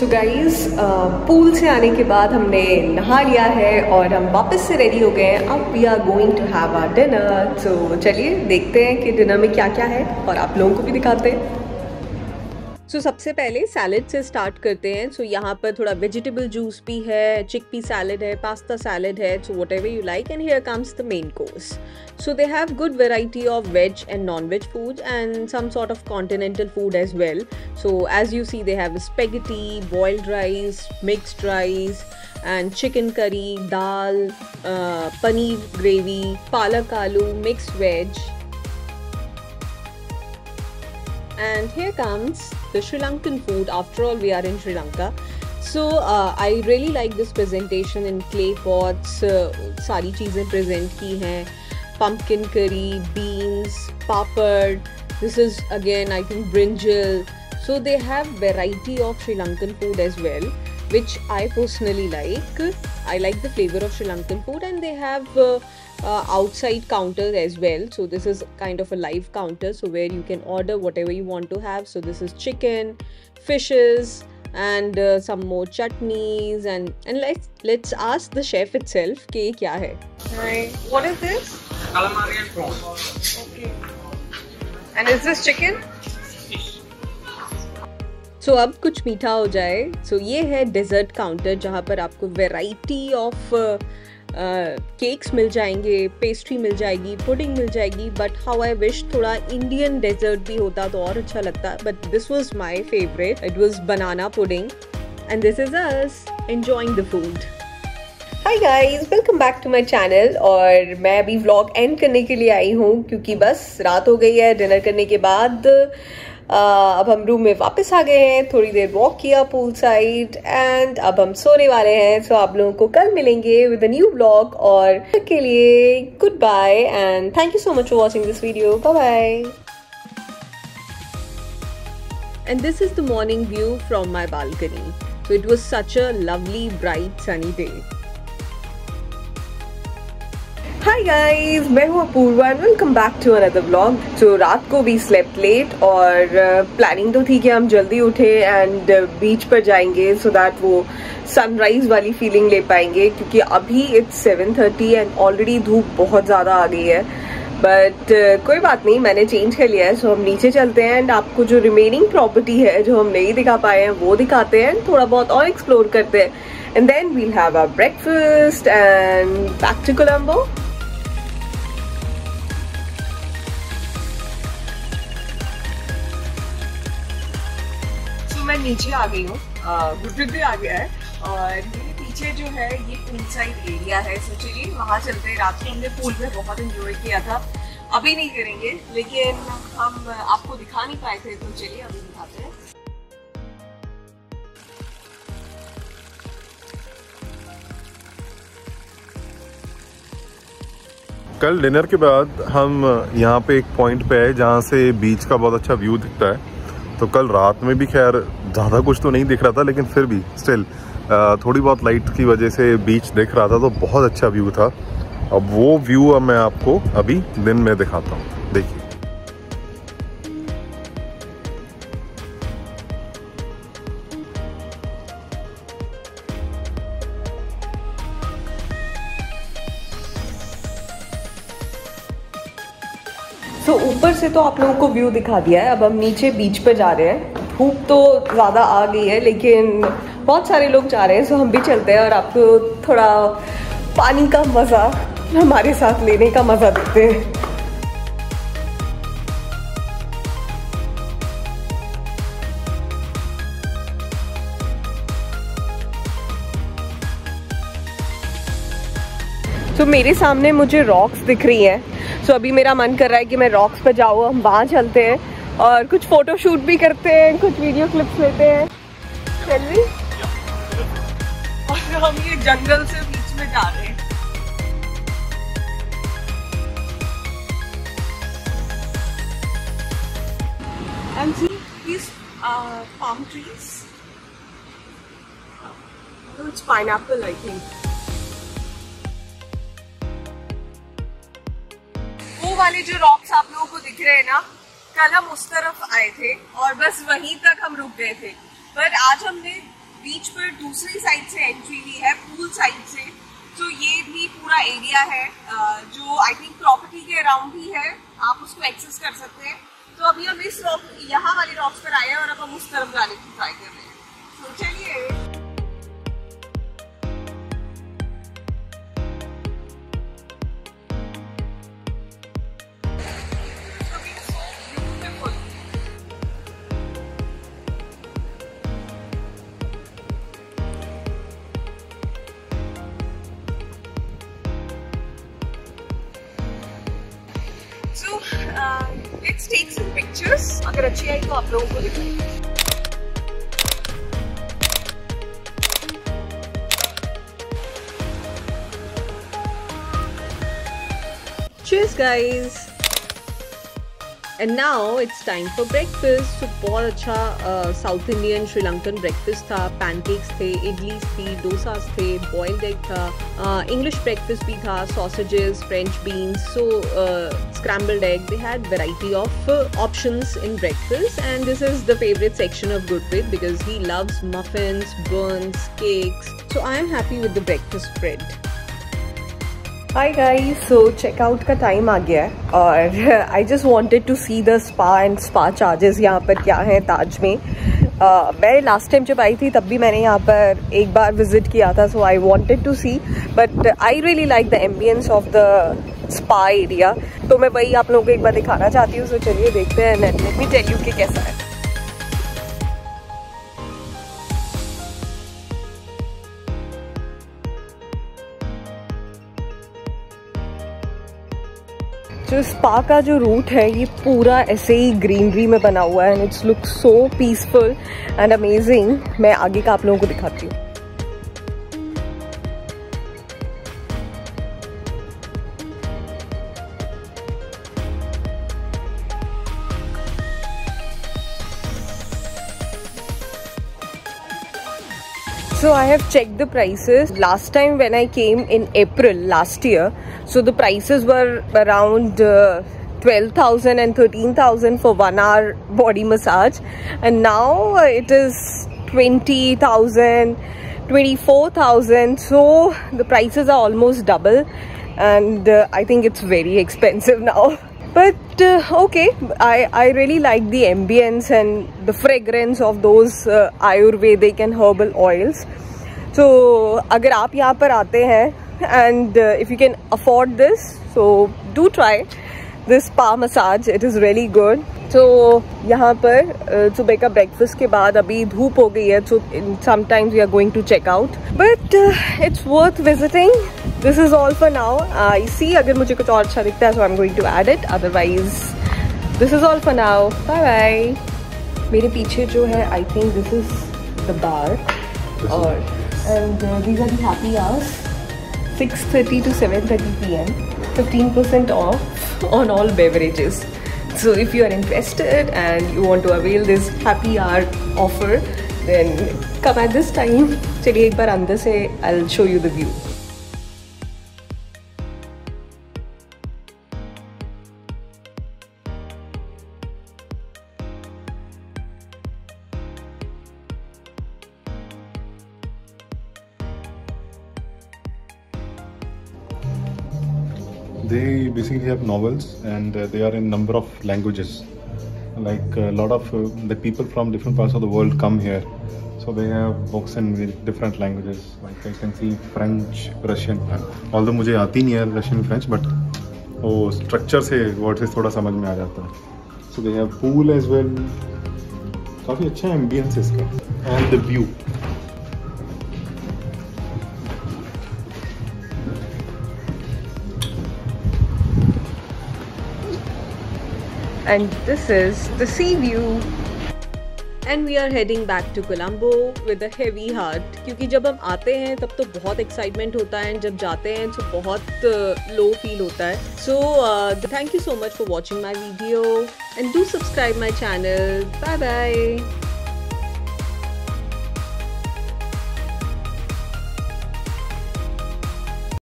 So guys pool से आने के बाद हमने नहा लिया है और हम वापस से रेडी हो गए हैं। अब we are going to have our dinner. तो चलिए देखते हैं कि डिनर में क्या क्या है और आप लोगों को भी दिखाते हैं। सो सबसे पहले सैलड से स्टार्ट करते हैं। सो यहाँ पर थोड़ा वेजिटेबल जूस भी है, चिकपी सैलड है, पास्ता सैलड है, so what ever you like. And here comes the main course. So they have good variety of veg and non-veg food and some sort of continental food as well. So as you see, they have spaghetti, boiled rice, mixed rice, and chicken curry, dal, paneer gravy, palak aloo, mixed veg. And here comes the Sri Lankan food. After all, we are in Sri Lanka. So I really like this presentation in clay pots. सारी चीज़ें present की हैं. Pumpkin curry, beans, papad. This is again I think brinjal. So they have variety of Sri Lankan food as well, which I personally like. I like the flavor of Sri Lankan food, and they have outside counter as well. So this is kind of a live counter, so where you can order whatever you want to have. So this is chicken, fishes, and some more chutneys, and let's ask the chef itself कि क्या है. Right. What is this? Calamari and prawn. Okay. And is this chicken? Fish. So अब कुछ मीठा हो जाए. So ये है डेजर्ट काउंटर जहाँ पर आपको वेराइटी ऑफ केक्स मिल जाएंगे, पेस्ट्री मिल जाएगी, पुडिंग मिल जाएगी. बट हाउ आई विश थोड़ा इंडियन डेजर्ट भी होता तो और अच्छा लगता. But this was my favourite. It was banana pudding. And this is us enjoying the food. Hi guys, welcome back to my channel. और मैं अभी व्लॉग एंड करने के लिए आई हूँ क्योंकि बस रात हो गई है. डिनर करने के बाद अब हम रूम में वापस आ गए हैं. थोड़ी देर वॉक किया पूल साइड एंड अब हम सोने वाले हैं. सो आप लोगों को कल मिलेंगे विद अ न्यू व्लॉग. और तब के लिए good bye and thank you so much for watching this video. Bye bye. And this is the morning view from my balcony. So it was such a lovely, bright, sunny day. Hi guys, मैं हूँ Apoorva and welcome back to another vlog. तो रात को भी slept late और planning तो थी कि हम जल्दी उठे एंड बीच पर जाएंगे सो दैट वो सनराइज वाली फीलिंग ले पाएंगे क्योंकि अभी इट्स 7:30 एंड ऑलरेडी धूप बहुत ज़्यादा आ गई है. बट कोई बात नहीं, मैंने चेंज कर लिया है. सो हम नीचे चलते हैं एंड आपको जो रिमेनिंग प्रॉपर्टी है जो हम नहीं दिखा पाए हैं वो दिखाते हैं. थोड़ा बहुत और एक्सप्लोर करते हैं and then we'll have our breakfast and back to Colombo. मैं नीचे आ गई हूँ, गुरप्रीत भी आ गया है और मेरे पीछे जो है ये पूल साइड एरिया है. सो चलिए वहाँ चलते हैं. रात को हमने पूल में बहुत एंजॉय किया था. अभी नहीं करेंगे लेकिन हम आपको दिखा नहीं पाए थे, तो चलिए अभी दिखाते हैं. कल डिनर के बाद हम यहाँ पे एक पॉइंट पे है जहाँ से बीच का बहुत अच्छा व्यू दिखता है. तो कल रात में भी खैर ज़्यादा कुछ तो नहीं दिख रहा था लेकिन फिर भी स्टिल थोड़ी बहुत लाइट की वजह से बीच दिख रहा था तो बहुत अच्छा व्यू था. अब वो व्यू अब मैं आपको अभी दिन में दिखाता हूँ, देखिए. तो ऊपर से तो आप लोगों को व्यू दिखा दिया है. अब हम नीचे बीच पर जा रहे हैं. धूप तो ज़्यादा आ गई है लेकिन बहुत सारे लोग जा रहे हैं. सो हम भी चलते हैं और आपको थोड़ा पानी का मज़ा हमारे साथ लेने का मज़ा देते हैं. तो मेरे सामने मुझे रॉक्स दिख रही हैं. सो अभी मेरा मन कर रहा है कि मैं रॉक्स पर जाऊँ. हम वहाँ चलते हैं और कुछ फोटो शूट भी करते हैं, कुछ वीडियो क्लिप्स लेते हैं. चलिए. और हम ये जंगल से बीच में जा रहे हैं. And see these palm trees. So it's pineapple, I think. वो वाले जो रॉक्स आप लोगों को दिख रहे हैं ना, कल हम उस तरफ आए थे और बस वहीं तक हम रुक गए थे. पर आज हमने बीच पर दूसरी साइड से एंट्री भी है, पूल साइड से। तो ये भी पूरा एरिया है जो आई थिंक प्रॉपर्टी के अराउंड ही है, आप उसको एक्सेस कर सकते हैं। तो अभी हम इस रॉक, यहाँ वाली रॉक्स पर आए हैं और अब हम उस तरफ जाने की ट्राई कर रहे हैं। तो चलिए। So let's take some pictures. अगर अच्छी आई तो आप लोगों को दिखाएंगे। Cheers guys! And now it's time for breakfast. So बहुत अच्छा साउथ इंडियन श्रीलंकन ब्रेकफास्ट था। पैनकेक्स थे, इडलीज थी, डोसास थे, बॉइल्ड एग था, इंग्लिश ब्रेकफास्ट भी था, sausages, French beans, so scrambled egg. They had variety of options in breakfast, and this is the favorite section of Gurpreet because he loves muffins, buns, cakes. So I am happy with the breakfast spread. Hi guys, so checkout का time आ गया है और I just wanted to see the spa and spa charges यहाँ पर क्या है ताज में। मैं लास्ट टाइम जब आई थी तब भी मैंने यहाँ पर एक बार विजिट किया था, so I wanted to see, but I really like the ambience of the spa area. तो मैं वही आप लोगों को एक बार दिखाना चाहती हूँ। सो चलिए देखते हैं, लेट मी टेल यू कि कैसा है। जो स्पा का जो रूट है ये पूरा ऐसे ही ग्रीनरी में बना हुआ है and it's look so peaceful and amazing. मैं आगे का आप लोगों को दिखाती हूँ। So I have checked the prices. Last time when I came in April last year, so the prices were around 12,000 and 13,000 for 1 hour body massage, and now it is 20,000, 24,000. So the prices are almost double, and I think it's very expensive now. But okay, I really like the ambience and the fragrance of those Ayurvedic and herbal oils. So अगर आप यहाँ पर आते हैं and if you can afford this, so do try this spa massage. It is really good. So यहाँ पर सुबह का ब्रेकफास्ट के बाद अभी धूप हो गई है, so sometimes we are going to check out, but it's worth visiting. This is all for now. I see अगर मुझे कुछ और अच्छा दिखता है, so I'm going to add it. Otherwise, this is all for now. Bye bye. मेरे पीछे जो है, I think this is the bar, and these are the happy hours. 6:30 to 7:30 p.m. 15% off on all beverages. So if you are interested and you want to avail this happy hour offer, then come at this time. चलिए एक बार अंदर से I'll show you the view. They basically have novels and they are in number of languages. Like a lot of the people from different parts of the world come here, so they have books in different languages. Like I can see French, Russian. Although मुझे आती नहीं है Russian French, but वो structure से word से थोड़ा समझ में आ जाता है. So they have pool as well. काफ़ी अच्छा ambience है इसका and the view. And this is the sea view. And we are heading back to Colombo with a heavy heart, क्योंकि जब हम आते हैं तब तो बहुत एक्साइटमेंट होता है, जब जाते हैं तो बहुत लो फील होता है. So thank you so much for watching my video and do subscribe my channel. Bye bye.